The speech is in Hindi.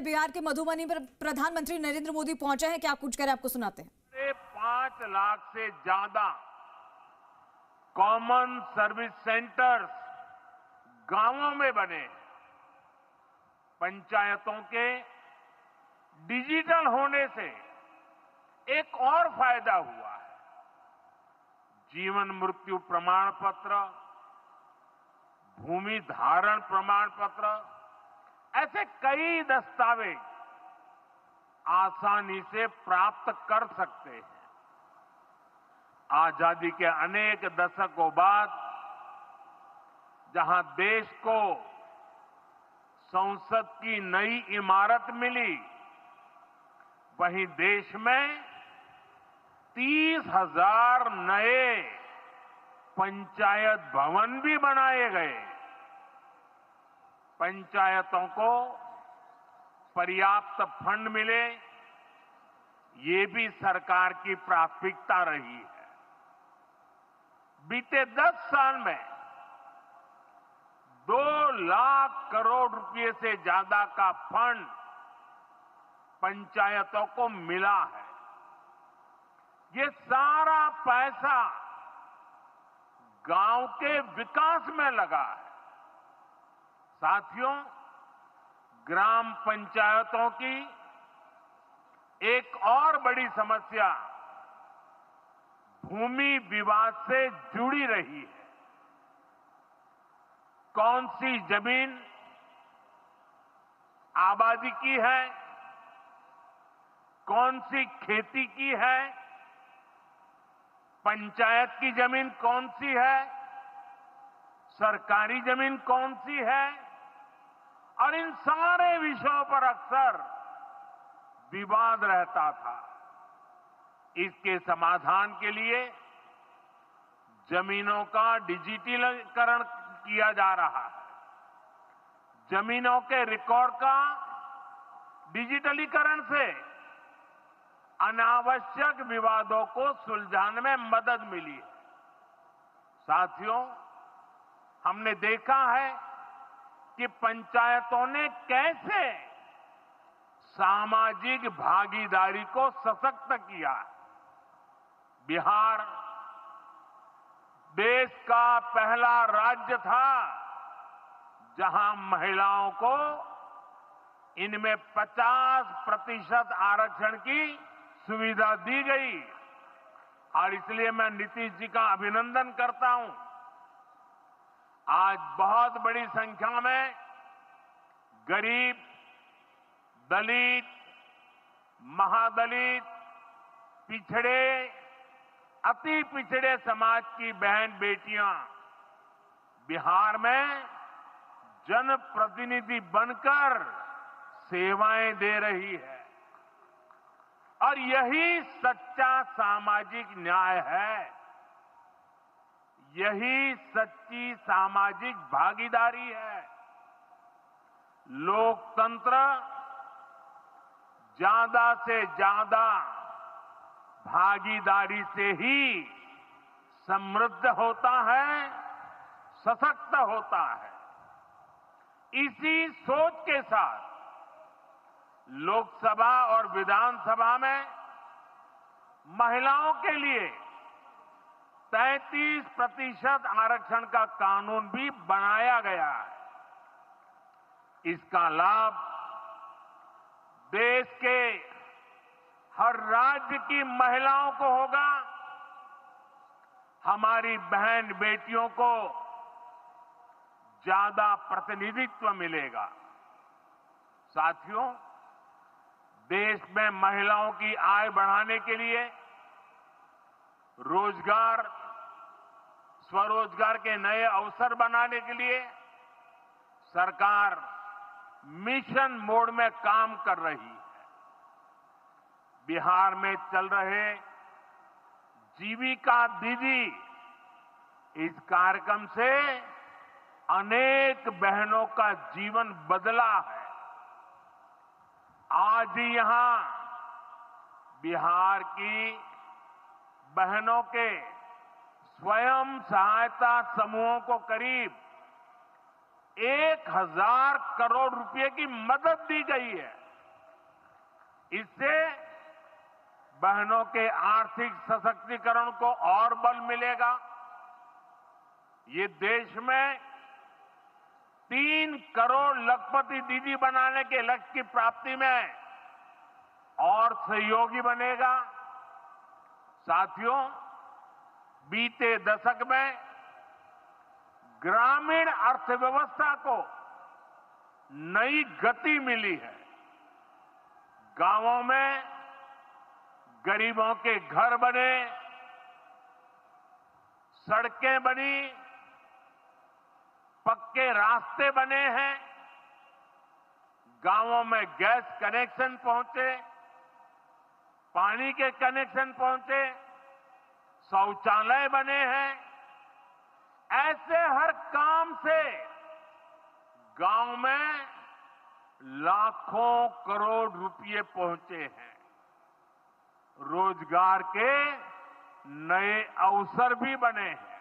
बिहार के मधुबनी पर प्रधानमंत्री नरेंद्र मोदी पहुंचे हैं। क्या कुछ करें, आपको सुनाते हैं। 5 लाख से ज्यादा कॉमन सर्विस सेंटर्स गांवों में बने। पंचायतों के डिजिटल होने से एक और फायदा हुआ है। जीवन मृत्यु प्रमाण पत्र, भूमि धारण प्रमाण पत्र, ऐसे कई दस्तावेज आसानी से प्राप्त कर सकते हैं। आजादी के अनेक दशकों बाद जहां देश को संसद की नई इमारत मिली, वहीं देश में 30,000 नए पंचायत भवन भी बनाए गए। पंचायतों को पर्याप्त फंड मिले, ये भी सरकार की प्राथमिकता रही है। बीते 10 साल में 2 लाख करोड़ रुपए से ज्यादा का फंड पंचायतों को मिला है। ये सारा पैसा गांव के विकास में लगा है। साथियों, ग्राम पंचायतों की एक और बड़ी समस्या भूमि विवाद से जुड़ी रही है। कौन सी जमीन आबादी की है, कौन सी खेती की है, पंचायत की जमीन कौन सी है, सरकारी जमीन कौन सी है, और इन सारे विषयों पर अक्सर विवाद रहता था। इसके समाधान के लिए जमीनों का डिजिटलीकरण किया जा रहा है। जमीनों के रिकॉर्ड का डिजिटलीकरण से अनावश्यक विवादों को सुलझाने में मदद मिली है। साथियों, हमने देखा है कि पंचायतों ने कैसे सामाजिक भागीदारी को सशक्त किया। बिहार देश का पहला राज्य था जहां महिलाओं को इनमें 50% आरक्षण की सुविधा दी गई, और इसलिए मैं नीतीश जी का अभिनंदन करता हूं। आज बहुत बड़ी संख्या में गरीब, दलित, महादलित, पिछड़े, अति पिछड़े समाज की बहन बेटियां बिहार में जनप्रतिनिधि बनकर सेवाएं दे रही है, और यही सच्चा सामाजिक न्याय है। यही सच्ची सामाजिक भागीदारी है। लोकतंत्र ज्यादा से ज्यादा भागीदारी से ही समृद्ध होता है, सशक्त होता है। इसी सोच के साथ लोकसभा और विधानसभा में महिलाओं के लिए 33% आरक्षण का कानून भी बनाया गया है। इसका लाभ देश के हर राज्य की महिलाओं को होगा। हमारी बहन बेटियों को ज्यादा प्रतिनिधित्व मिलेगा। साथियों, देश में महिलाओं की आय बढ़ाने के लिए रोजगार, स्वरोजगार के नए अवसर बनाने के लिए सरकार मिशन मोड में काम कर रही है। बिहार में चल रहे जीविका दीदी इस कार्यक्रम से अनेक बहनों का जीवन बदला है। आज ही यहां बिहार की बहनों के स्वयं सहायता समूहों को करीब 1,000 करोड़ रुपए की मदद दी गई है। इससे बहनों के आर्थिक सशक्तिकरण को और बल मिलेगा। ये देश में 3 करोड़ लखपति दीदी बनाने के लक्ष्य की प्राप्ति में और सहयोगी बनेगा। साथियों, बीते दशक में ग्रामीण अर्थव्यवस्था को नई गति मिली है। गांवों में गरीबों के घर बने, सड़कें बनी, पक्के रास्ते बने हैं, गांवों में गैस कनेक्शन पहुंचे, पानी के कनेक्शन पहुंचे, शौचालय बने हैं। ऐसे हर काम से गांव में लाखों करोड़ रुपए पहुंचे हैं। रोजगार के नए अवसर भी बने हैं।